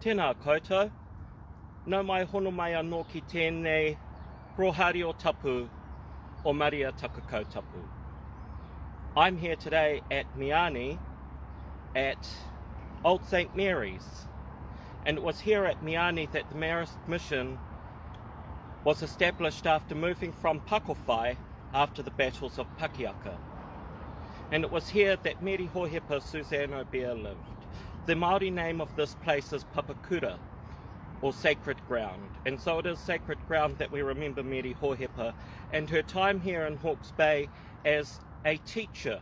Tēnā koutou, no mai hono mai anō ki tēnei rohari o tapu o Maria Takakau tapu. I'm here today at Meeanee at Old St. Mary's, and it was here at Meeanee that the Marist mission was established after moving from Pakipaki after the battles of Pakipaki. And it was here that Mēri Hōhepa Suzanne Aubert lived. The Māori name of this place is Papakura, or sacred ground. And so it is sacred ground that we remember Mēri Hōhepa and her time here in Hawke's Bay as a teacher.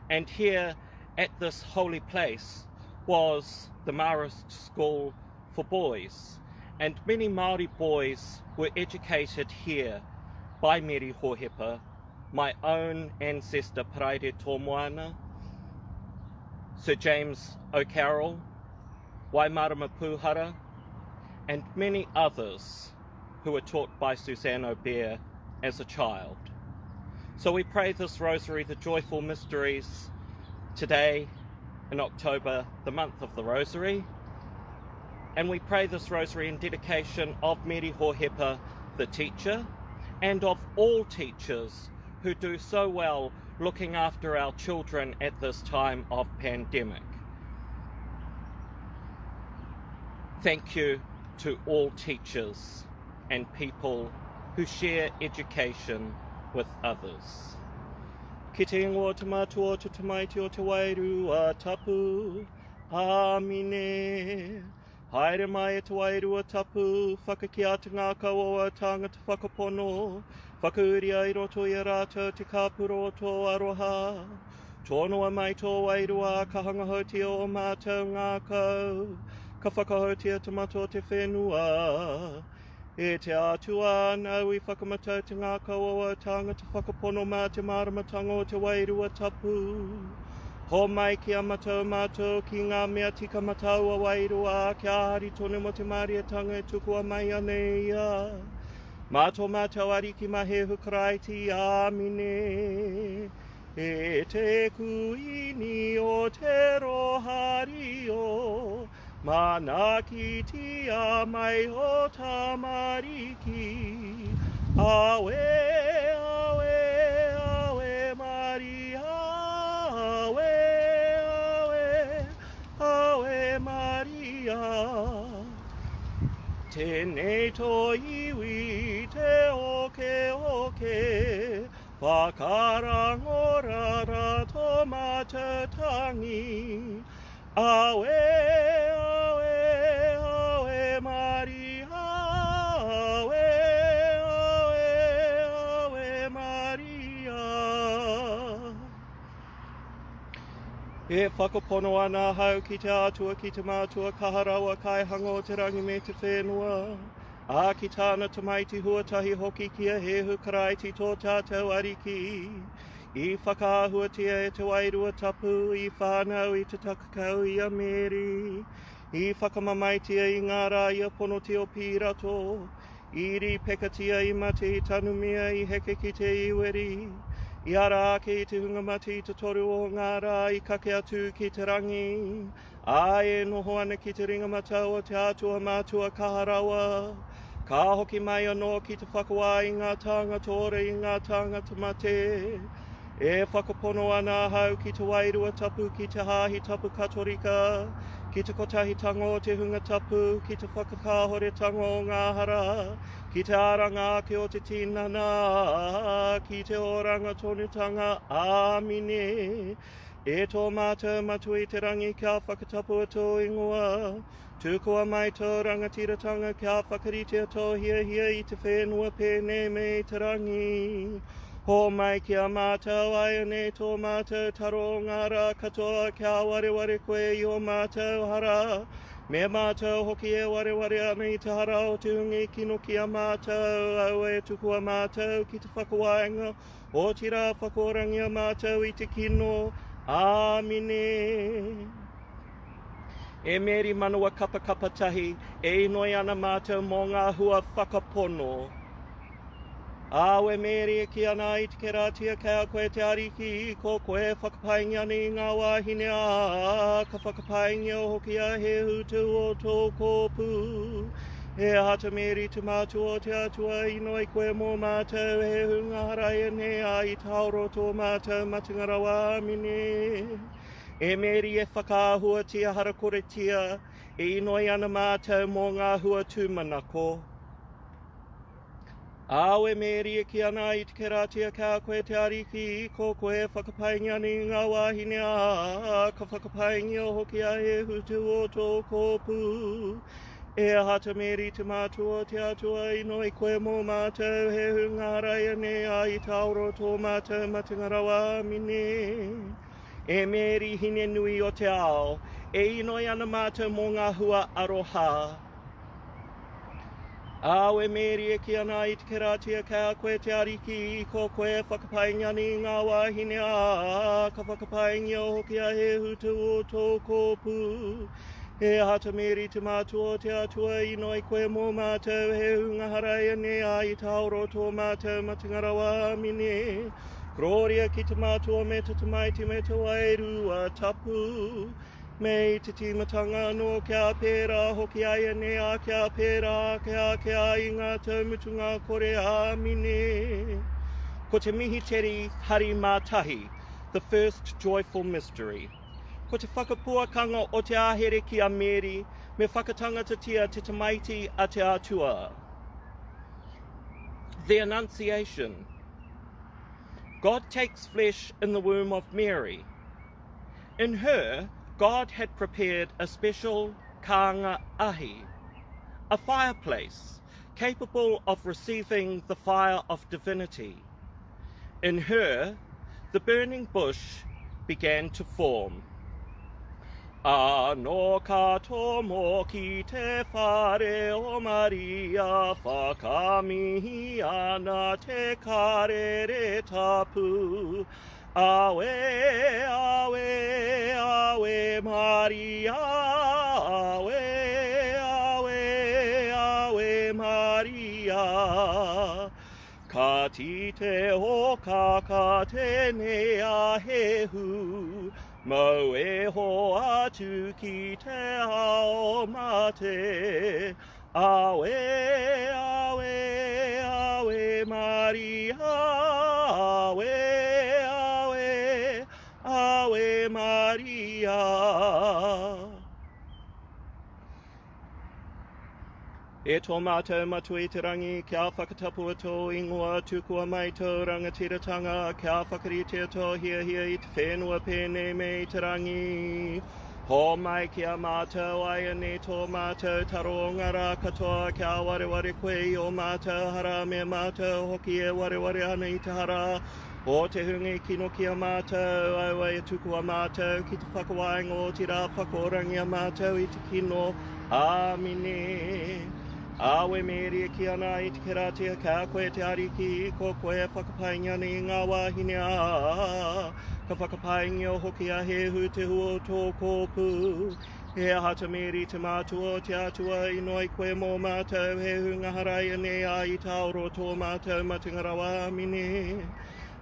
And here at this holy place was the Marist School for boys. And many Māori boys were educated here by Mēri Hōhepa, my own ancestor Paraire Tōmoana, Sir James O'Carroll, Waimarama Pūhara, and many others who were taught by Suzanne Aubert as a child. So we pray this rosary, the joyful mysteries, today in October, the month of the rosary. And we pray this rosary in dedication of Mēri Hōhepa, the teacher, and of all teachers who do so well looking after our children at this time of pandemic. Thank you to all teachers and people who share education with others. Ki te ingoa te mātua te tamaiti o te wairu a tapu, Amine. Haere mai e te wairu a tapu, whakaki a te ngākau o a tangata whakapono, whakauri ai roto i a rātou te kāpuro o tō aroha. Tōnoa mai tō wairu a ka hangahotia o mātou ngākau, ka whakahotia te mato te whenua. E te atua nau i whakamatau te ngākau o a tangata whakapono mā te maramatanga o te wairu a tapu. Ho mai ki a matau mātou ki ngā mea tika matau a wairu a kia hari tonu mo te māriatanga e tukua mai anei ia. Mātou mātou ariki ma Hēhu karaiti Amine. E te kuini o te rohari o, mana ki tia mai o tamariki. Awe, awe, awe, Maria, awe, awe, awe, Maria. Tēnei tō iwi te oke oke, whakarangorara tō mātatangi. Awe, awe, awe, Maria, awe, awe, awe, Maria. E whakapono ana hau ki te atua ki te mātua kaharawa kai hango te rangi me te whenua. A ki tāna tamaiti huatahi hoki ki a Hēhu karaiti tō tātou ariki. I whakāhuatia e te wairua tapu, i whānau i te takakau i a Mēri. I whakamamaitia i ngā rā i a pono te o pīrato. I ri pekatia i mate i tanumia i heke ki te iweri. I ara ake i te hungamati i te toru o ngā rā i kake atu ki te rangi. A e noho ana ki te ringamatau o te atua mātua kaharawa. Ka hoki mai anō ki te whakawā i ngā tanga tōre i ngā tanga tamate. E whakapono ana hau ki te wairua tapu ki te hāhi tapu katorika, ki te kotahi tango o te hunga tapu, ki te whakakāhore tango o ngā hara, ki te aranga ake o te tinana, ki te oranga tonutanga, Amine. E tō mātou matu i te rangi kia whakatapu ato ingoa, tūkua mai tō rangatiratanga kia whakarite ato hia i te whenua pēne me te rangi. Ho mai ki a mātou ai nei tō mātou taro ngā rā katoa kia wareware koe i o mātou hara. Me mātou hoki e wareware ana i te hara o te hungi kino ki a mātou au e tukua mātou ki te whakawaenga o tira whakorangi a mātou i te kino. Amine. E Mēri manua kapa tahi e inoi ana mātou mō ngā hua whakapono. Awe Mēri ki ana I te keratia kia koe te ariki, ko koe whakapainga ni ngā wāhine a, ka whakapainga o hoki a Hēhu te o tō kōpū. E hata Mēri te mātua o te atua I noi koe mō mātou Hēhu ngā haraia ne a I tauro tō mātou matingarawa mine. E Mēri e whakaahua tia harakore tia, e inoi ana mātou mō ngā hua tūmanako. Awe Mēri e ki ana I te keratia kia koe te ariki, ko koe whakapainga ni ngā wāhine a, ka whakapainga o hoki a Hēhu te o tō kōpū. E hata Mēri te mātua o te atua I noi koe mō mātou Hēhu ngā haraia ne a I tauro tō mātou matingarawa mine. E Mēri hine nui o te ao, e inoi ana mātou mō ngā hua aroha. Awe Mēri e ki ana I te keratia kia koe te ariki, ko koe whakapainga ni ngā wāhine a, ka whakapainga o hoki a Hēhu te o tō kōpū. E hata Mēri te mātua o te atua I noi koe mō mātou Hēhu ngā haraia ne a I tauro tō mātou matingarawa mine. Gloria ki te mātua me te tamaiti me te wairua tapu. Me te timatanga no kia pēra hoki aia ne a kia pēra kia I ngā taumutunga kore a mine. Ko te Mihiteri hari mātahi, the first joyful mystery. Ko te whakapuakanga o te āhere ki a Mēri, me whakatangata tia te tamaiti a te atua. The Annunciation. God takes flesh in the womb of Mary. In her, God had prepared a special kānga ahi, a fireplace capable of receiving the fire of divinity. In her, the burning bush began to form. Ano ka tomo ki te whare o Maria, whakamihi ana te karere tapu. Awe, awe, awe Maria, awe, awe, awe Maria. Kati te ōkaka Tēnei a Hēhu, mau e hoatu ki te ao mate. Awe, awe, awe Maria, awe, awe, awe Maria. E tō mātou matui te rangi, kia whakatapu ato ingoa tukua mai tō rangatiratanga, kia whakarite ato hia I te whenua pēnei me te rangi. Ho mai kia mātou aia ne tō mātou taro o ngara katoa, kia wareware koe o mātou hara me mātou hoki e wareware ana I te hara. O te hungi kino ki a mātou, au e tuku a mātou, ki te whakawainga o tira whakorangi a mātou I te kino, āmine. Awe Mēri e ki ana I te keratia kia koe te ariki, ko koe whakapainga ni ngā wāhine a, ka whakapainga o hoki a Hēhu te huo tō kōpū. E hata Mēri te mātua o te atua I noi koe mō mātou Hēhu ngā haraia ne a I tauro tō mātou matingarawa mine.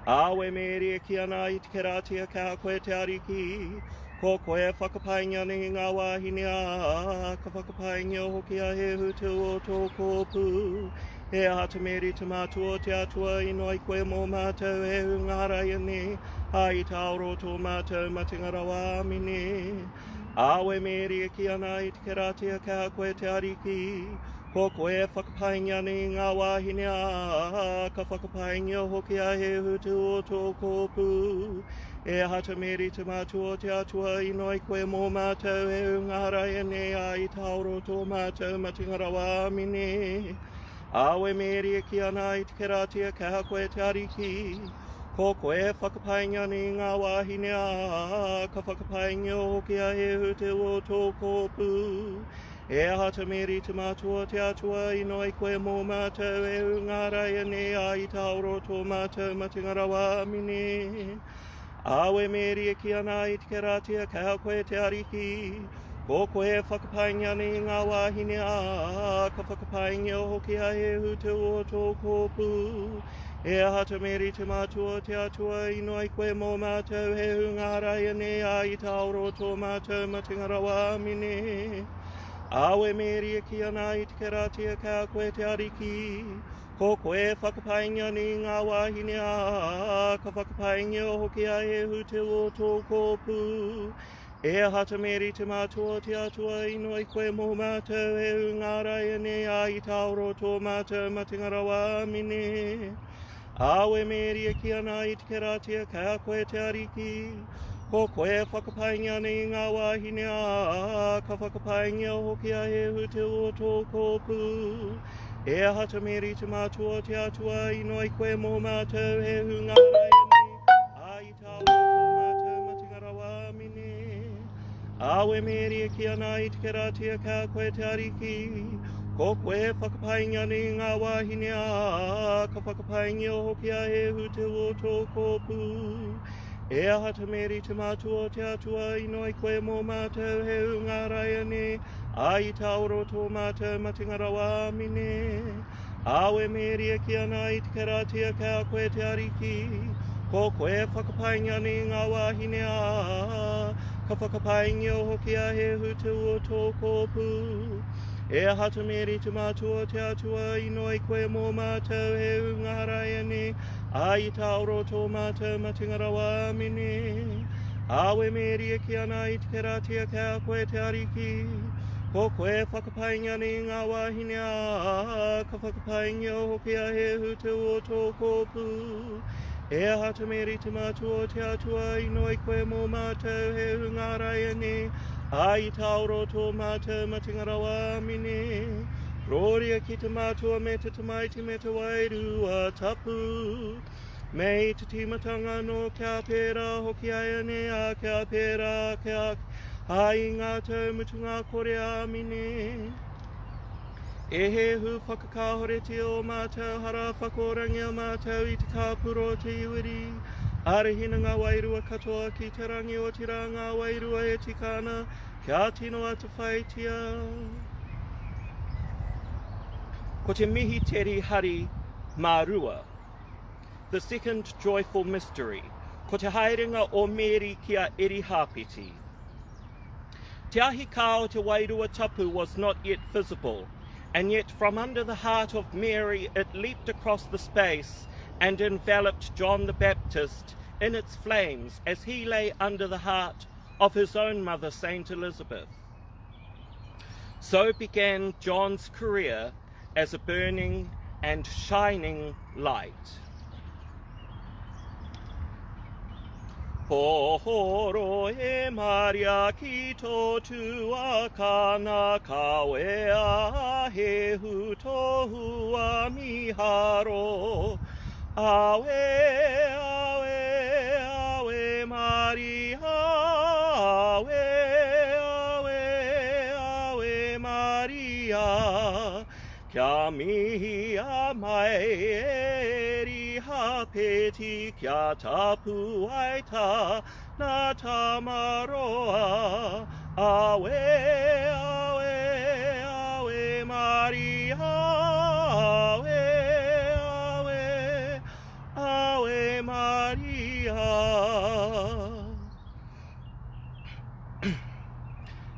Awe Mēri e ki ana I te keratia kia koe te ariki, ko koe whakapainga ni ngā wāhine a, ka whakapainga o hoki a Hēhu te o tō kōpū. E hata Mēri te mātua o te atua I noi koe mō mātou Hēhu ngā haraia ne, a I tauro tō mātou matingarawa mine. Awe Mēri e ki ana I te keratia kia koe te ariki, ko koe whakapainga ni ngā wāhine a, ka whakapainga o hoki a Hēhu te o tō kōpū. E hata Mēri te mātua o te atua I noi koe mō mātou Hēhu ngā haraia ne a I tauro tō mātou matingarawa mine. Awe Mēri e ki ana I te keratia kia koe te ariki, ko koe whakapainga ni ngā wāhine a, ka whakapainga o hoki a Hēhu te o tō kōpū. E hata Mēri te mātua o te atua I noi koe mō mātou Hēhu ngā haraia ne a I tauro tō mātou matingarawa mine. Awe Mēri e ki ana I te keratia kia koe te ariki, Ko koe whakapainga ni ngā wāhine a, ka whakapainga hoki a Hēhu te o tō kōpū. E hata Mēri te mātua te atua ino i koe mō mātou Hēhu ngā raya ne a i tauro tō mātou matingara wā mine. Awe Mēri e ki ana i te keratia ka koe te ariki. Ko koe whakapainga ni ngā wāhine a, ka whakapainga hoki a Hēhu te o tō kōpū. E hata Mēri te mātua te atua ino i koe mō mātou Hēhu ngā raya ne a i tauro tō mātou matingara wā mine. Awe Mēri e ki ana i te keratia ka koe te ariki. Ko koe whakapainga ni ngā wāhine a, ka whakapainga hoki a Hēhu te o tō kōpū. E hata Mēri te mātua te atua ino i koe mō mātou Hēhu ngā raya ne a i tauro tō mātou matingara wā mine. Awe Mēri e ki ana i te keratia ka koe te ariki. Ko koe whakapainga ni ngā wāhine a, ka whakapainga hoki a Hēhu te o tō kōpū. E hata Mēri te mātua te atua ino i koe mō mātou Hēhu ngā raya ne a i tauro tō mātou matingara wā mine. Awe Mēri e ki ana i te keratia ka koe te ariki. Ko koe whakapainga ni ngā wāhine a, ka whakapainga hoki a Hēhu te o tō kōpū. E hata Mēri te mātua te atua ino i koe mō mātou Hēhu ngā raya ne a i tauro tō mātou matingara wā mine. Awe Mēri e ki ana i te keratia ka koe te ariki. Ko koe whakapainga ni ngā wāhine a, ka whakapainga hoki a Hēhu te o tō kōpū. E hata Mēri te mātua te atua ino i koe mō mātou Hēhu ngā raya ne a i tauro tō mātou matingara wā mine. Roria ki te mātua me te tamaiti me te wairua tapu. Mei te timatanga no kia pēra hoki aia ne a kia pēra kia ai ngā taumutunga kore a mine. E Hēhu whakakahoreti o mātou hara whakorangi o mātou i te kāpuro te iwiri. Arehina ngā wairua katoa ki te rangi o tira ngā wairua e tikana kia tino ata whaitia. Ko te Mihiteri hari mārua. The second joyful mystery. Ko te haerenga o Mēri kia eri hāpiti. Te ahi kā o te wairua tapu was not yet visible, and yet from under the heart of Mary it leaped across the space and enveloped John the Baptist in its flames as he lay under the heart of his own mother, Saint Elizabeth. So began John's career as a burning and shining light. Pohoro e Maria ki tō tuakana ka wea Hēhu tohu a miharo. Awe, awe, awe Maria, awe, awe, awe Maria. Kia mihi a mai eri hapeti kia tapu ai ta na tamaroa. Awe, awe, awe Maria, awe, awe, awe Maria.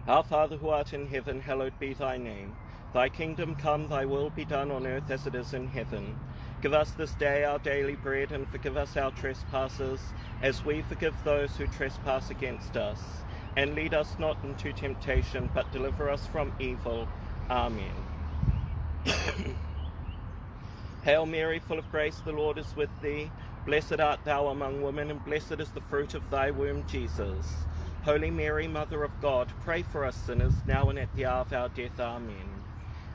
Our Father who art in heaven, hallowed be thy name. Thy kingdom come, thy will be done on earth as it is in heaven. Give us this day our daily bread, and forgive us our trespasses, as we forgive those who trespass against us. And lead us not into temptation, but deliver us from evil. Amen. Hail Mary, full of grace, the Lord is with thee. Blessed art thou among women, and blessed is the fruit of thy womb, Jesus. Holy Mary, Mother of God, pray for us sinners, now and at the hour of our death. Amen.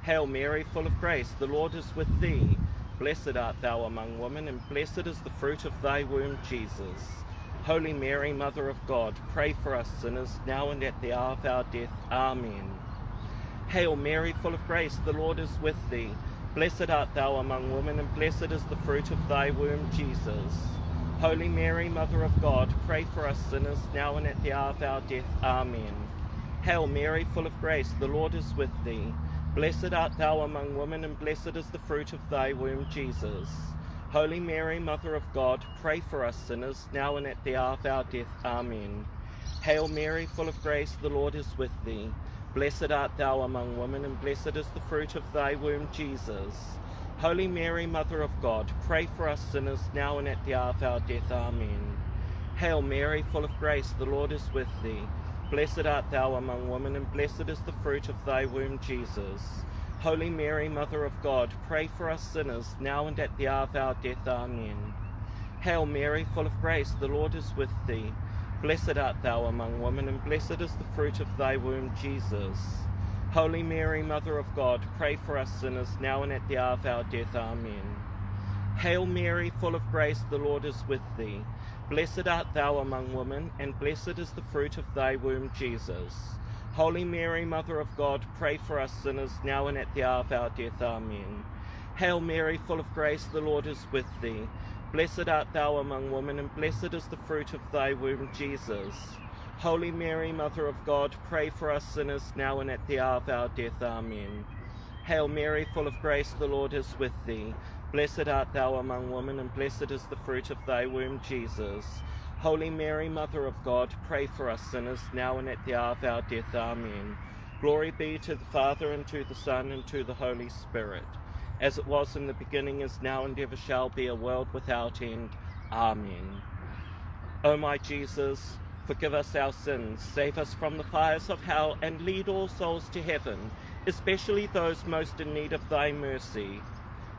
Hail Mary, full of grace, the Lord is with thee. Blessed art thou among women, and blessed is the fruit of thy womb, Jesus. Holy Mary, Mother of God, pray for us sinners, now and at the hour of our death. Amen. Hail Mary, full of grace, the Lord is with thee. Blessed art thou among women, and blessed is the fruit of thy womb, Jesus. Holy Mary, Mother of God, pray for us sinners, now and at the hour of our death. Amen. Hail Mary, full of grace, the Lord is with thee. Blessed art thou among women, and blessed is the fruit of thy womb, Jesus. Holy Mary, Mother of God, pray for us sinners, now and at the hour of our death. Amen. Hail Mary, full of grace, the Lord is with thee. Blessed art thou among women, and blessed is the fruit of thy womb, Jesus. Holy Mary, Mother of God, pray for us sinners, now and at the hour of our death. Amen. Hail Mary, full of grace, the Lord is with thee. Blessed art thou among women, and blessed is the fruit of thy womb, Jesus. Holy Mary, Mother of God, pray for us sinners, now and at the hour of our death. Amen. Hail Mary, full of grace, the Lord is with thee. Blessed art thou among women, and blessed is the fruit of thy womb, Jesus. Holy Mary, Mother of God, pray for us sinners, now and at the hour of our death. Amen. Hail Mary, full of grace, the Lord is with thee. Blessed art thou among women, and blessed is the fruit of thy womb, Jesus. Holy Mary, Mother of God, pray for us sinners, now and at the hour of our death. Amen. Hail Mary, full of grace, the Lord is with thee. Blessed art thou among women, and blessed is the fruit of thy womb, Jesus. Holy Mary, Mother of God, pray for us sinners, now and at the hour of our death. Amen. Hail Mary, full of grace, the Lord is with thee. Blessed art thou among women, and blessed is the fruit of thy womb, Jesus. Holy Mary, Mother of God, pray for us sinners, now and at the hour of our death. Amen. Glory be to the Father, and to the Son, and to the Holy Spirit, as it was in the beginning, is now, and ever shall be, a world without end. Amen. O my Jesus, forgive us our sins, save us from the fires of hell, and lead all souls to heaven, especially those most in need of thy mercy.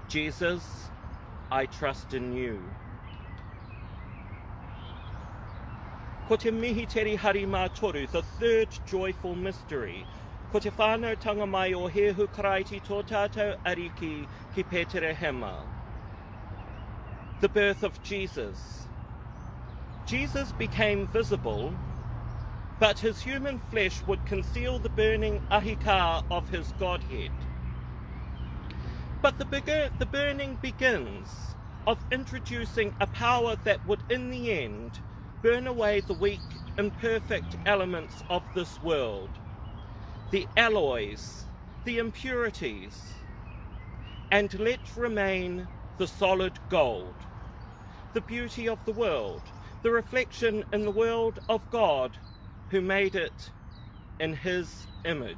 Jesus, I trust in you. Ko te Mihiteri hari mā toru, the third joyful mystery. Ko te whānautanga mai o Hēhu karaiti tō tātou ariki ki Pētere Hema. The birth of Jesus. Jesus became visible, but his human flesh would conceal the burning ahi kā of his Godhead. But the burning begins of introducing a power that would in the end burn away the weak, imperfect elements of this world, the alloys, the impurities, and let remain the solid gold, the beauty of the world, the reflection in the world of God who made it in his image.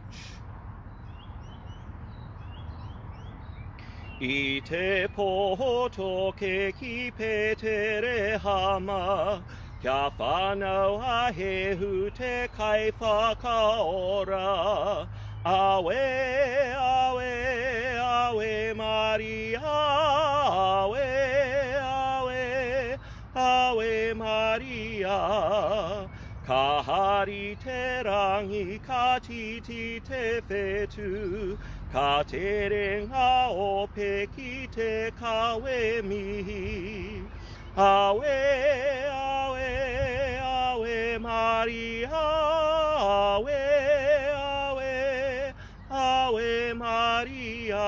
I te poto ke ki Pētere hama, kia whānau a Hēhu te kai whakaora. Awe, awe, awe Maria, awe, awe, awe Maria. Ka hari te rangi, Kati te whetu, ka te renga o pe ki te kawe mihi. Awe, awe, awe Maria, awe, awe, awe Maria.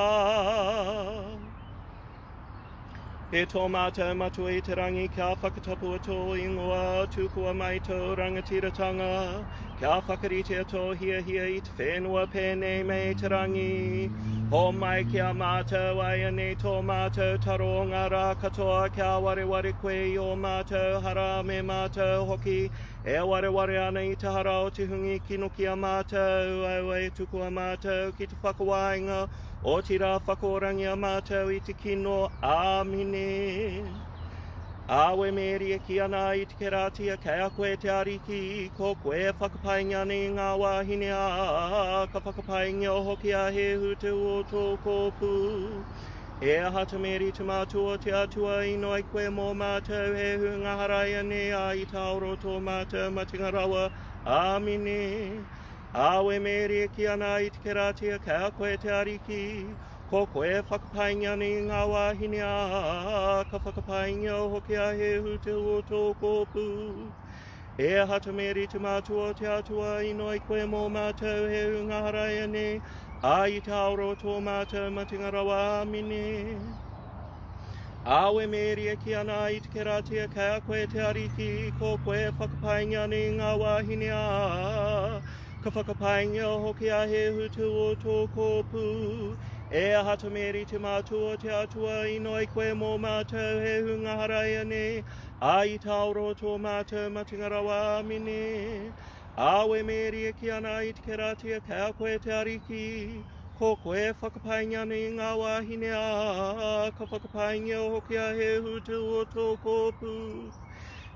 E tō mātou matua I te rangi, kia whakatapu ato ingoa, tūkua mai tō rangatiratanga, kia whakarite ato hia I te whenua pēnei mei te rangi. Ho mai kia mātou ai ane tō mātou taro ngā rā katoa, kia ware koe o mātou hara me mātou hoki, e ware ana I te hara o te hungi kino kia mātou, au e tukua mātou ki te whakawainga, o tira whakorangi a mātou I te kino, Āmine. Awe Mēri ki ana I te keratia, kei a koe te ariki, ko koe whakapainga ni ngā wāhine a, ka whakapainga o hoki a Hēhu te o tō kōpū. E hata Mēri te mātua te atua I noi koe mō mātou Hēhu ngā haraia ne a I tauro tō mātou matinga rawa, Āmine. Awe Mēri ki ana I te keratia, kei a koe te ariki, ko koe whakapainga ni ngā wāhine a, ka whakapainga o hoki a Hēhu te o tō kōpū. E hata Mēri te mātua te atua I noi koe mō mātou Hēhu ngā haraia ne, a I tauro tō mātou matinga rawa, Āmine. Awe Mēri ki ana I te keratia, kei a koe te ariki, ko koe whakapainga ni ngā wāhine a, Ka whakapaingia hoki a Hēhu te o tō kōpū. E ahata Mēri te mātua te atua ino i koe mō mātou Hēhu ngaharaia ne. A i tauro tō mātou matingarawa amine. Awe Mēri e ki ana i te keratia kia koe te ariki. Ko koe whakapaingia ni ngā wāhine a. Ka whakapaingia hoki a Hēhu te o tō kōpū.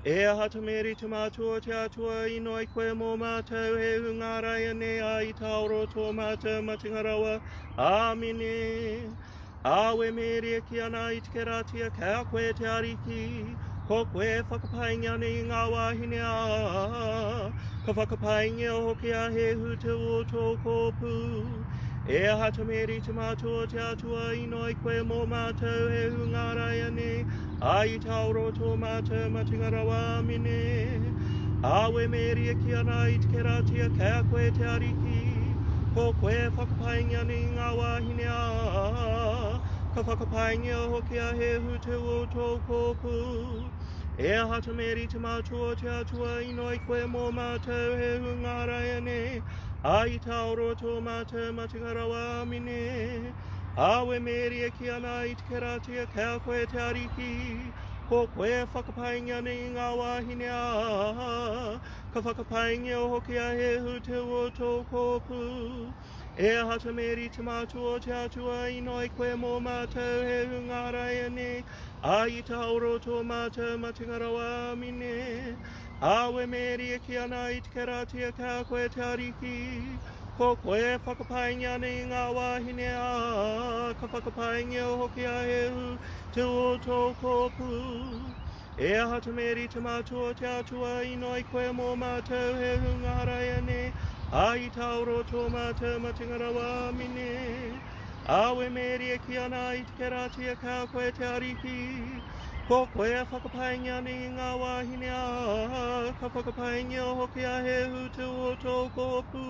E ahata Mēri te mātua te atua ino i koe mō mātou Hēhu ngāraia ne a i tauro tō mātou matingarawa. Amine. Awe Mēri e ki ana i te keratia kia koe te ariki. Ko koe whakapaingia ni ngā wāhine a. Ka whakapaingia hoki a Hēhu te o tō kōpū. E ahata Mēri te mātua te atua ino i koe mō mātou Hēhu ngāraia ne. A i tauro tō mātou matingarawa amine. Awe Mēri e ki ana i te keratia kia koe te ariki. Ko koe whakapaingia ni ngā wāhine a. Ka whakapaingia hoki a Hēhu te o tō kōpū. E ahata Mēri te mātua te atua ino i koe mō mātou Hēhu ngāraia ne. A i tauro tō mātou matingarawa amine. Awe Mēri e ki ana i te keratia kia koe te ariki. Ko koe whakapaingia ni ngā wāhine a. Ka whakapaingia hoki a Hēhu te o tō kōpū. E ahata Mēri te mātua te atua ino i koe mō mātou Hēhu ngāraia ne. A i tauro tō mātou matingarawa amine. Awe Mēri e ki ana i te keratia kia koe te ariki. Ko koe whakapaingia ni ngā wāhine a. Ka whakapaingia hoki a Hēhu te o tō kōpū. E ahata Mēri te mātua te atua ino i koe mō mātou Hēhu ngāraia ne. A i tauro tō mātou matingarawa amine. Awe Mēri e ki ana i te keratia kia koe te ariki. Ko koe whakapaingia ni ngā wāhine a. Ka whakapaingia hoki a Hēhu te o tō kōpū.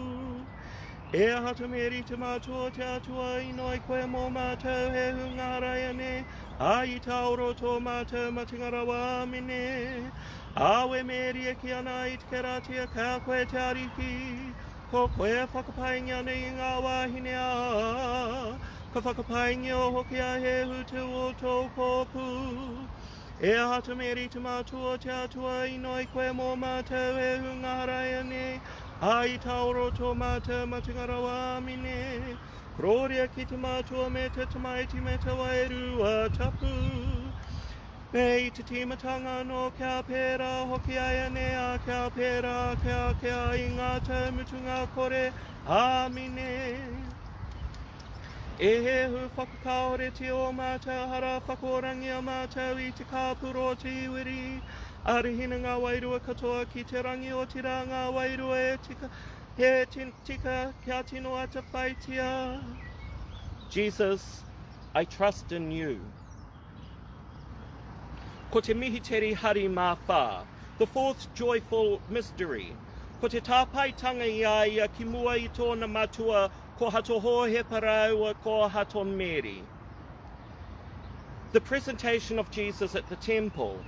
E ahata Mēri te mātua te atua ino i koe mō mātou Hēhu ngāraia ne. A i tauro tō mātou matingarawa amine. Awe Mēri e ki ana i te keratia kia koe te ariki. Ko koe whakapaingia ni ngā wāhine a. Ka whakapaingia hoki a Hēhu te o tō kōpū. E ahata Mēri te mātua te atua ino i koe mō mātou Hēhu ngāraia ne. A i tauro tō mātou matingarawa amine. Roria ki te mātua me te tamaiti me te wairua tapu. Me i te timatanga no kia pēra hoki aia ne a kia pēra kia i ngā taumutunga kore. Amine. E Hēhu whakakaore te o mātou hara whakorangi a mātou i te kāpuro te iwiri. Arihina ngā wairua katoa ki te rangi o te rā ngā wairua e tika, tika kia tino ata whaitia. Jesus, I trust in you. Ko te Mihiteri hari mā whā, the fourth joyful mystery. Ko te tāpaitanga i ia ki mua i tōna matua ko hato Hōhepa raua ko hato Mēri. The presentation of Jesus at the temple.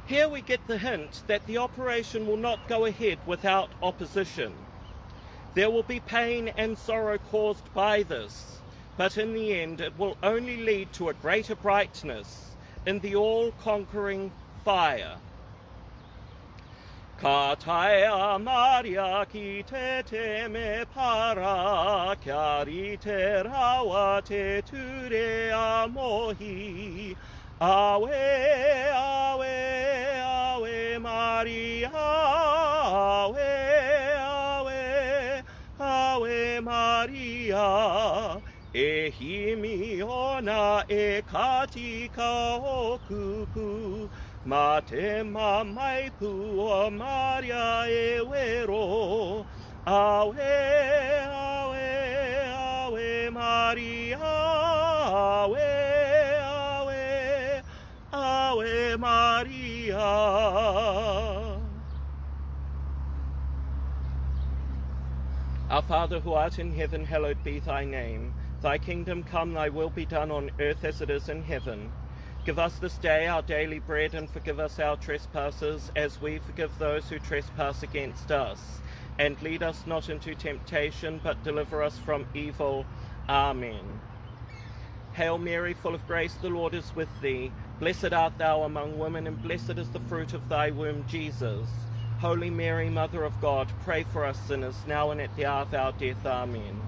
Here we get the hint that the operation will not go ahead without opposition. There will be pain and sorrow caused by this, but in the end it will only lead to a greater brightness in the all-conquering fire. Ka taea Maria ki te me para, kia ri te rawa te ture a mohi. Awe, awe, awe Maria, awe, awe, awe Maria. E himi ona e kati ka hokupu, ma te mamai pu o Maria e wero. Awe, awe, awe Maria, awe. Ave Maria. Our Father who art in heaven, hallowed be thy name. Thy kingdom come, thy will be done on earth as it is in heaven. Give us this day our daily bread, and forgive us our trespasses, as we forgive those who trespass against us. And lead us not into temptation, but deliver us from evil. Amen. Hail Mary, full of grace, the Lord is with thee. Blessed art thou among women, and blessed is the fruit of thy womb, Jesus. Holy Mary, Mother of God, pray for us sinners, now and at the hour of our death. Amen.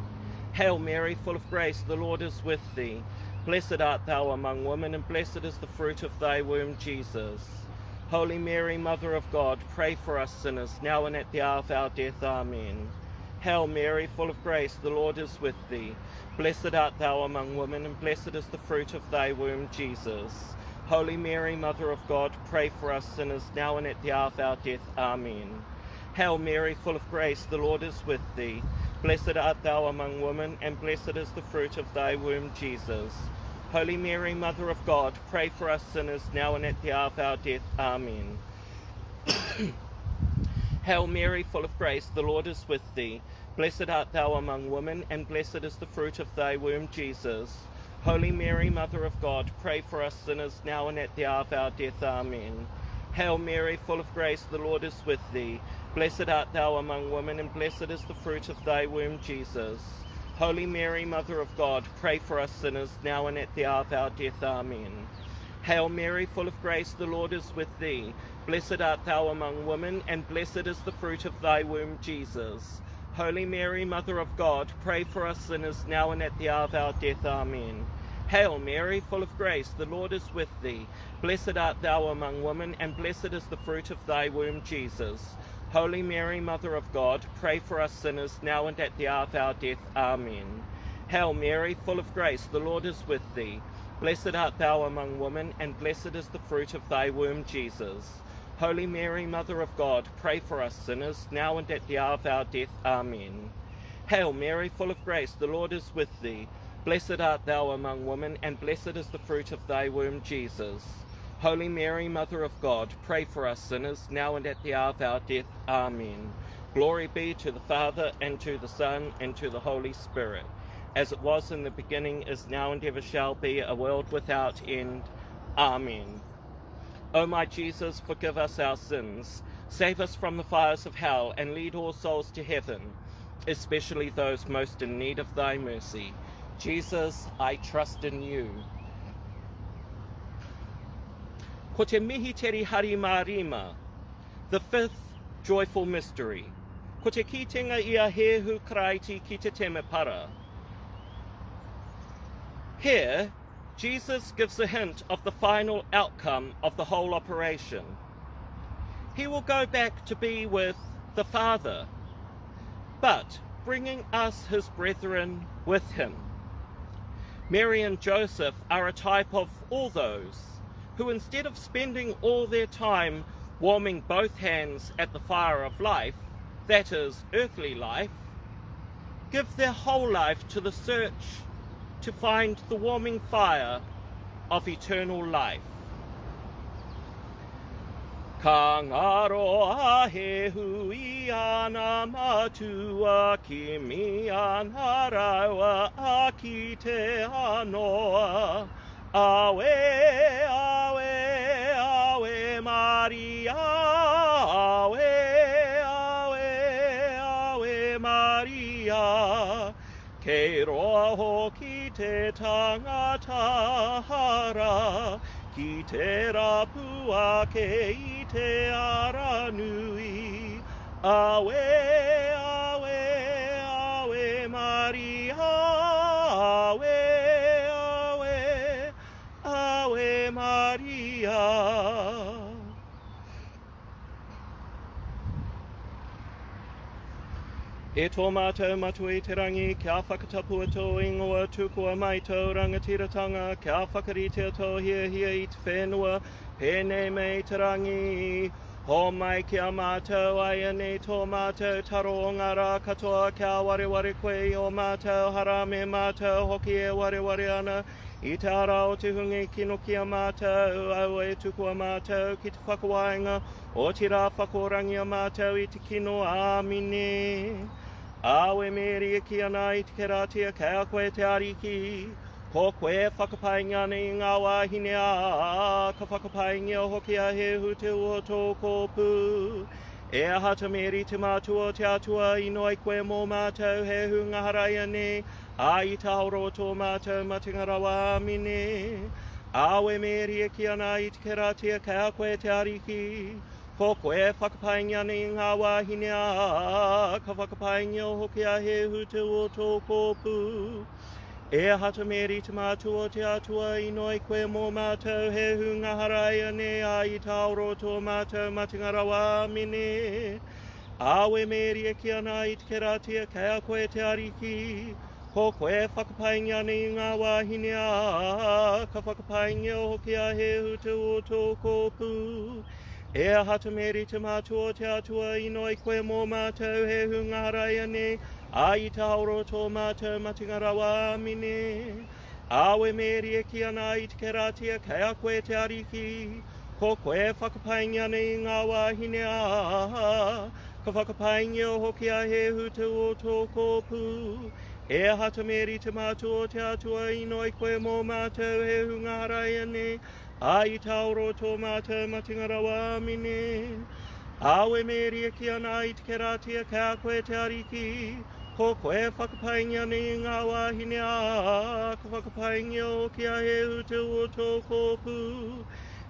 Hail Mary, full of grace, the Lord is with thee. Blessed art thou among women, and blessed is the fruit of thy womb, Jesus. Holy Mary, Mother of God, pray for us sinners, now and at the hour of our death. Amen. Hail Mary, full of grace, the Lord is with thee. Blessed art thou among women, and blessed is the fruit of thy womb, Jesus. Holy Mary, Mother of God, pray for us sinners, now and at the hour of our death. Amen. Hail Mary, full of grace, the Lord is with thee. Blessed art thou among women, and blessed is the fruit of thy womb, Jesus. Holy Mary, Mother of God, pray for us sinners, now and at the hour of our death. Amen. Hail Mary, full of grace, the Lord is with thee. Blessed art thou among women, and blessed is the fruit of thy womb, Jesus. Holy Mary, Mother of God, pray for us sinners, now and at the hour of our death. Amen. Hail Mary, full of grace, the Lord is with thee. Blessed art thou among women, and blessed is the fruit of thy womb, Jesus. Holy Mary, Mother of God, pray for us sinners, now and at the hour of our death. Amen. Hail Mary, full of grace, the Lord is with thee. Blessed art thou among women, and blessed is the fruit of thy womb, Jesus. Holy Mary, Mother of God, pray for us sinners, now and at the hour of our death. Amen. Hail Mary, full of grace, the Lord is with thee. Blessed art thou among women, and blessed is the fruit of thy womb, Jesus. Holy Mary, Mother of God, pray for us sinners, now and at the hour of our death. Amen. Hail Mary, full of grace, the Lord is with thee. Blessed art thou among women, and blessed is the fruit of thy womb, Jesus. Holy Mary, Mother of God, pray for us sinners, now and at the hour of our death. Amen. Hail Mary, full of grace, the Lord is with thee. Blessed art thou among women, and blessed is the fruit of thy womb, Jesus. Holy Mary, Mother of God, pray for us sinners, now and at the hour of our death. Amen. Glory be to the Father, and to the Son, and to the Holy Spirit, as it was in the beginning, is now, and ever shall be, a world without end. Amen. O my Jesus, forgive us our sins, save us from the fires of hell, and lead all souls to heaven, especially those most in need of thy mercy. Jesus, I trust in you. Ko te Mihiteri hari mārima, the fifth joyful mystery. Ko te kitenga ia Hēhu karaiti ki te temepara. Here, Jesus gives a hint of the final outcome of the whole operation. He will go back to be with the Father, but bringing us his brethren with him. Mary and Joseph are a type of all those who, instead of spending all their time warming both hands at the fire of life, that is, earthly life, give their whole life to the search to find the warming fire of eternal life. Ka ngaro a Hēhu I ana matua ki mi ana rawa a ki te anoa. Awe, awe, awe Maria, awe, awe, awe Maria. Kei roa hoki te tangata hara, ki te rapua ke I te ara nui. Awe, awe, awe Maria, awe, awe, awe Maria. E tō mātou matui te rangi, kia whakatapua tō ingoa tūkua mai tō rangatiratanga, kia whakaritea tō hia I te whenua, pēnei mei te rangi. Ho mai kia mātou aia nei tō mātou taro o ngā rā katoa, kia wareware koe o mātou hara me mātou hoki e wareware ana. I te ara o te hungi kino kia mātou, au e tukua mātou ki te whakawainga, o te rā whakorangi a mātou I te kino, āmine. Awe Mēri e ki ana I te keratia, kia koe te ariki, Ko koe whakapainga nei ngā wāhine a, ka whakapainga hoki a Hēhu te ua tō pū. E ahata Mēri te mātua te atua I noi koe mō mātou Hēhu ngaharaia ne, a I tauro tō mātou matingara wā mine. Awe Mēri e ki ana I te keratia ka koe te ariki. Ko koe whakapainga nei ngā wāhine a, ka whakapainga hoki a Hēhu te ua tō pū. E hata Mēri te mātua te atua I noi koe mō mātou Hēhu ngaharaia ne a I tauro tō mātou matingara wā mine. Awe Mēri e ki ana I te keratia kea koe te ariki. Ko koe whakapainga nei ngā wāhine a, ka whakapainga hoki a Hēhu te ua tō pū. E hata Mēri te mātua te atua I noi koe mō mātou Hēhu ngaharaia ne, a I tauro tō mātou matingara wā mine. Awe Mēri e ki ana I te keratia kea koe te ariki. Ko koe whakapainga nei ngā wāhine a, ka whakapainga hoki a Hēhu te ua tō pū. E hata Mēri te mātua te atua I noi koe mō mātou Hēhu ngaharaia ne, a I tauro tō mātou matingara wā mine. Awe Mēri e ki ana I te keratia kea koe te ariki. Ko koe whakapainga nei ngā wāhine a, ka whakapainga hoki a Hēhu te ua tō pū.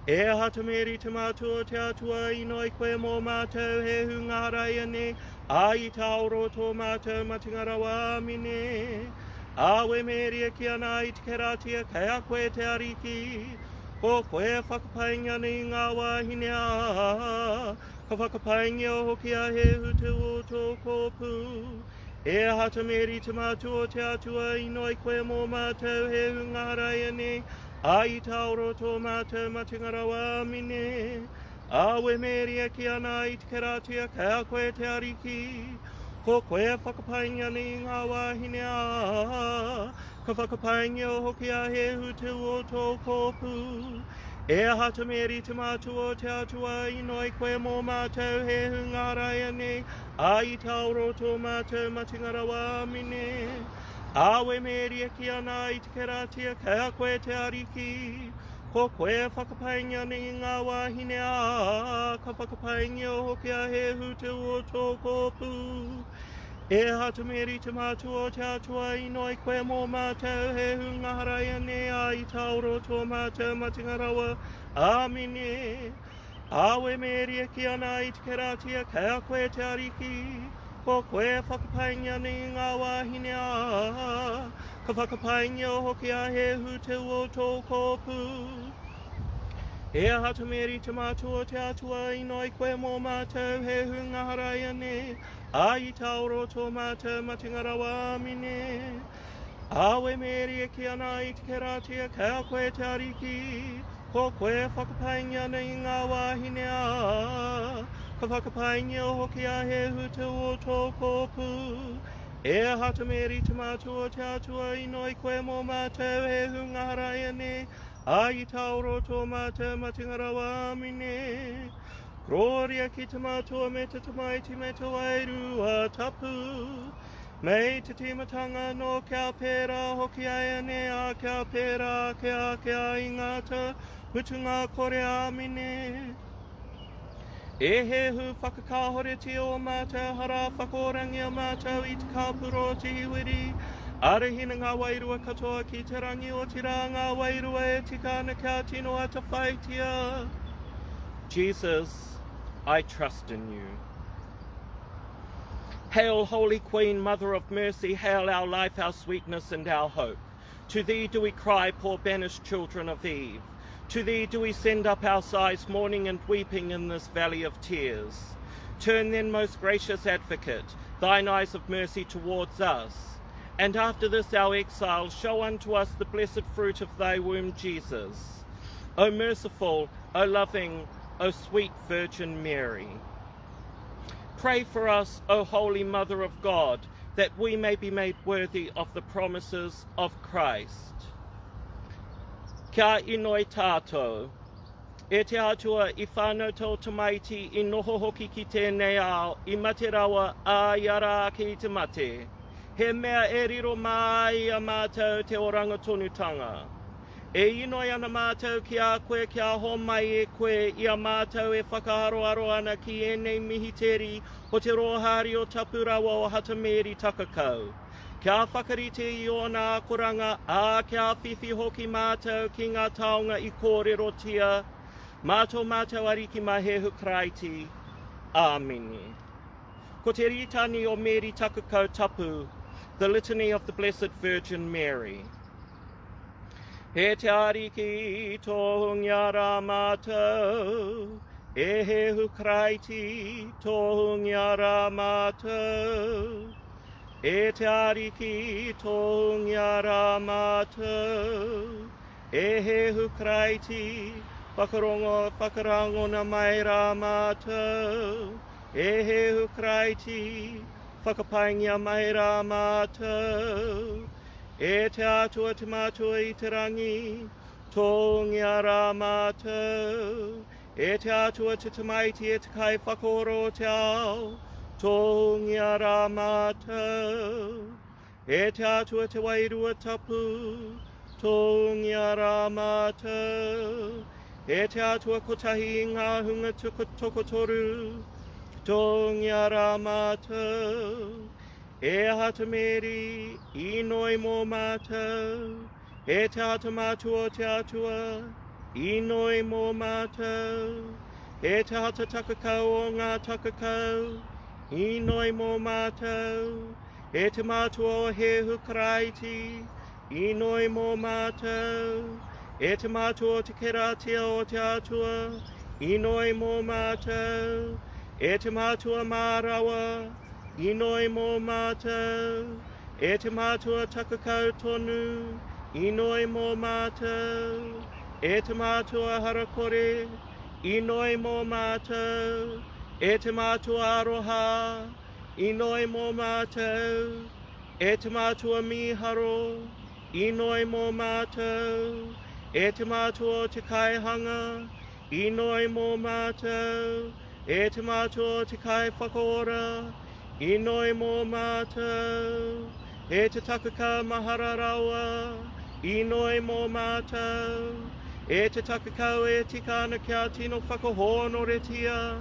E hata Mēri te mātua te atua I noi koe mō mātou Hēhu ngaharaia ne, a I tauro tō mātou matingara wā mine. Awe Mēri e ki ana I te keratia kea koe te ariki. Ko koe whakapainga nei ngā wāhine a, ka whakapainga hoki a Hēhu te ua tō pū. E hata Mēri te mātua te atua I noi koe mō mātou Hēhu ngaharaia ne, a I tauro tō mātou matingara wā mine. Awe Mēri e ki ana I te keratia kea koe te ariki. Ko koe whakapainga nei ngā wāhine a, ka whakapainga hoki a Hēhu te ua tō pū. E hata Mēri te mātua te atua I noi koe mō mātou Hēhu ngaharaia ne, a I tauro tō mātou matingara wā mine. Awe Mēri e ki ana I te keratia kea koe te ariki. Ko koe whakapainga nei ngā wāhine a, ka whakapainga hoki a Hēhu te ua tō pū. E hata Mēri te mātua te atua I noi koe mō mātou Hēhu ngaharaia ne, a I tauro tō mātou matingara wā mine. Awe Mēri e ki ana I te keratia kea koe te ariki. Ko koe whakapainga nei ngā wāhine a, ka whakapainga hoki a Hēhu te ua tō pū. E hata Mēri te mātua te atua I noi koe mō mātou Hēhu ngaharaia ne, a I tauro tō mātou matingara wā mine. Awe Mēri e ki ana I te keratia kea koe te ariki. Ko koe whakapainga nei ngā wāhine a, ka whakapainga hoki a Hēhu te ua tō pū. E hata Mēri te mātua te atua I noi koe mō mātou Hēhu ngaharaia ne, a I tauro tō mātou matingara wā mine. Gloria ki te mātua me te tamaiti me te wairua tapu. Mei te timatanga no kia pērā hoki aia ne, a kia pērā kia I ngāta hutunga kore a mine. E Hēhu whakakahore te o mātou hara whakorangi a mātou I te kāpuro te hiwiri. Arehina ngā wairua katoa ki te rangi o te rā ngā wairua e tika ana kia tino ata whaitia. Jesus, I trust in you. Hail, Holy Queen, Mother of Mercy, hail our life, our sweetness and our hope. To thee do we cry, poor banished children of Eve. To thee do we send up our sighs, mourning and weeping in this valley of tears. Turn then, most gracious advocate, thine eyes of mercy towards us, and after this our exile, show unto us the blessed fruit of thy womb, Jesus. O merciful, O loving, O sweet Virgin Mary. Pray for us, O Holy Mother of God, that we may be made worthy of the promises of Christ. Kia inoi tātou, e te atua I whānau tau tamaiti I noho hoki ki tēnei ao, I mate rawa a iara ki te mate. He mea e riro mai a mātou te oranga tonutanga. E inoi ana mātou ki a koe ki a ho mai e koe i a mātou e whakaharoaro ana ki ēnei Mihiteri o te rohari o tapu rawa o hata Mēri takakau. Kia whakarite i o nā koranga, a kia whiwhi hoki mātou ki ngā taonga i kōrerotia. Mātou ariki ma Hēhu Kraiti. Āmeni. Ko te ritani o Mēri takakau tapu, the Litany of the Blessed Virgin Mary. He te ariki tohungi ara mātou, e Hēhu Kraiti tohungi ara mātou. E te ariki tohungi ara mātou, e Hēhu Kraiti whakarangona mai rā mātou, e Hēhu Kraiti whakapaingia mai rā mātou. E te atua te mātua i te rangi, tohungi ara mātou. E te atua te tamaiti e te kai whakaoro o te ao, tohungi ara mātou. E te atua te wairua tapu, tohungi ara mātou. E te atua kotahi i ngā hunga tokotoru, tohungi ara mātou. E hata Mēri, i noi mō mātou. E te hata mātua o te atua, i noi mō mātou. E te hata takakau o ngā takakau, i noi mō mātou. E te mātua o Hēhu Kraiti, i noi mō mātou. E te mātua o te keratia o te atua, i noi mō mātou. E te mātua mārawa, i noi mō mātou. E te mātua takakau tonu, i noi mō mātou. E te mātua harakore, i noi mō mātou. E te mātua aroha, i noi mō mātou. E te mātua miharo, i noi mō mātou. E te mātua o te kaihanga, i noi mō mātou. E te mātua o te kai whakaora, i noi mō mātou. E te takaka mahara rawa, i noi mō mātou. E te takakau e tika ana kia tino whakahonoretia,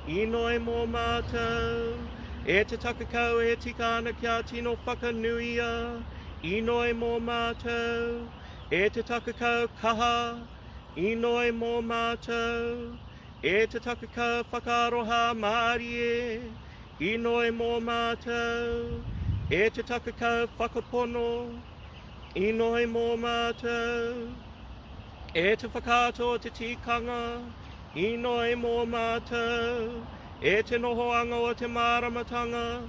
i noi mō mātou. E te takakau e tika ana kia tino whakanuia, i noi mō mātou. E te takakau kaha, i noi mō mātou. E te takakau whakaroha mārie, i noi mō mātou. E te takakau whakapono, i noi mō mātou. E te whakaato te tikanga, i noi mō mātou. E te nohoanga o te māramatanga,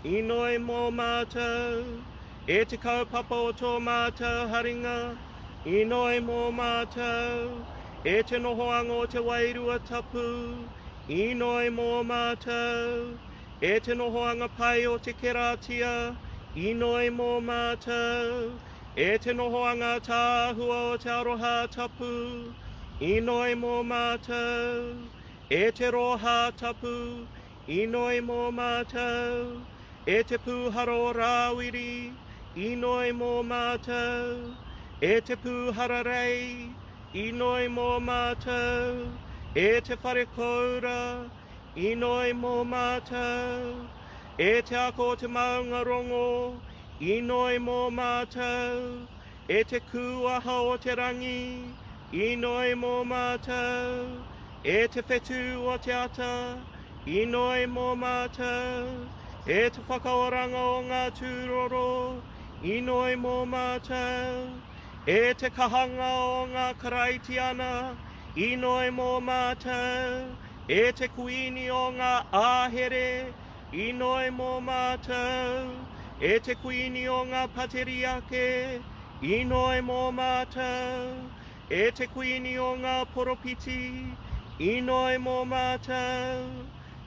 i noi mō mātou. E te kaupapa o tō mātou haringa, i noi mō mātou. E te nohoanga o te wairua tapu, i noi mō mātou. E te nohoanga pai o te keratia, i noi mō mātou. E te nohoanga tāhua o te aroha tapu, i noi mō mātou. E te roha tapu, i noi mō mātou. E te pūharo rāwiri, i noi mō mātou. E te pūhara rei, i noi mō mātou. E te whare koura, i noi mō mātou. E te ako te maunga rongo, i noi mō mātou. E te kuaha o te rangi, i noi mō mātou. E te whetū o te ata, i noi mō mātou. E te whakaoranga o ngā tūroro, i noi mō mātou. E te kahanga o ngā karaitiana, i noi mō mātou. E te kuini o ngā āhere, i noi mō mātou. E te kuini o ngā pateriake, i noi mō mātou. E te kuini o ngā poropiti, i noi mō mātou.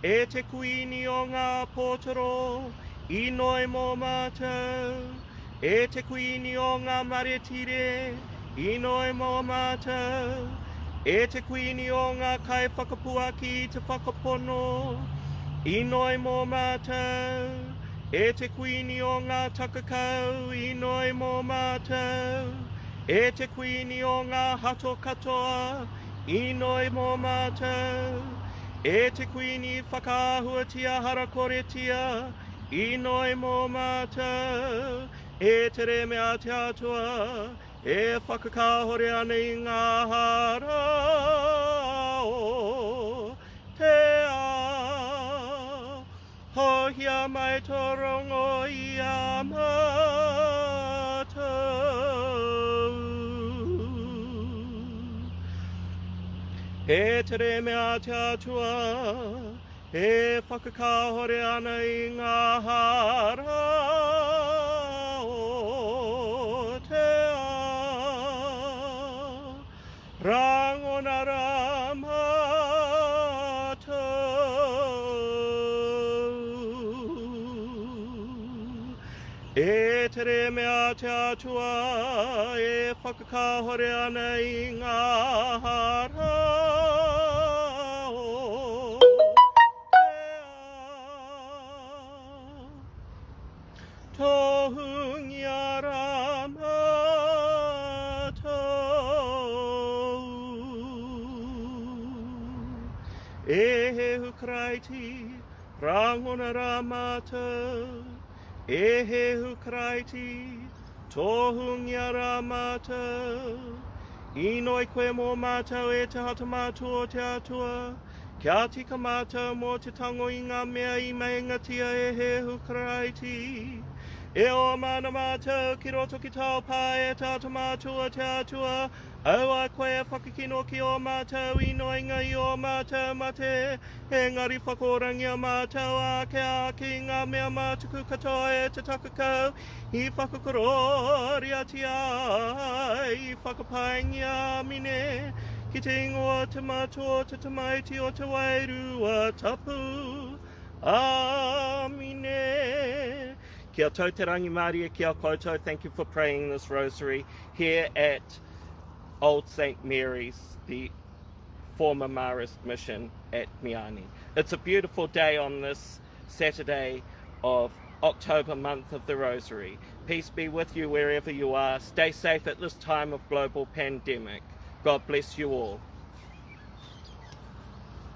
E te kuini o ngā pōtoro, i noi mō mātou. E te kuini o ngā maretire, i noi mō mātou. E te kuini o ngā kai whakapua ki te whakapono, i noi mō mātou. E te kuini o ngā takakau I noi mō mātou. E te kuini o ngā hato katoa I noi mō mātou. E te kuini whakāhuatia harakoretia I noi mō mātou. E te re mea te atua, e whakakahore ana I ngā hara o te ao. Hohia mai tō rongo I a mātou. E te re mea te atua, e whakakahore ana I ngā hara o te ao. Rangona rā mātou. E te re mea te atua, e whakakahore ana I ngā hara o te ao. Tohungia rā mātou. E Hēhu Karaiti, rangona rā mātou. E Hēhu Karaiti, tohungia rā mātou. I noi koe mō mātou e te hata mātua o te atua. Kia tika mātou mō te tango I ngā mea I maingatia e Hēhu Karaiti. E o mana mātou ki roto ki tau pā e tata mātua te atua. Aua koe e whakakino ki o mātou I noinga I o mātou mate. Engari whakorangia mātou ake ngā mea mātuku katoa e te takakau. I whakakorori ati ai, I whakapaingia mine. Ki te ingoa te mātua te tamaiti o te wairua tapu. Amine. Kia tau te rangi Māori e kia koutou. Thank you for praying this rosary here at Old St. Mary's, the former Marist mission at Meeanee. It's a beautiful day on this Saturday of October month of the Rosary. Peace be with you wherever you are. Stay safe at this time of global pandemic. God bless you all.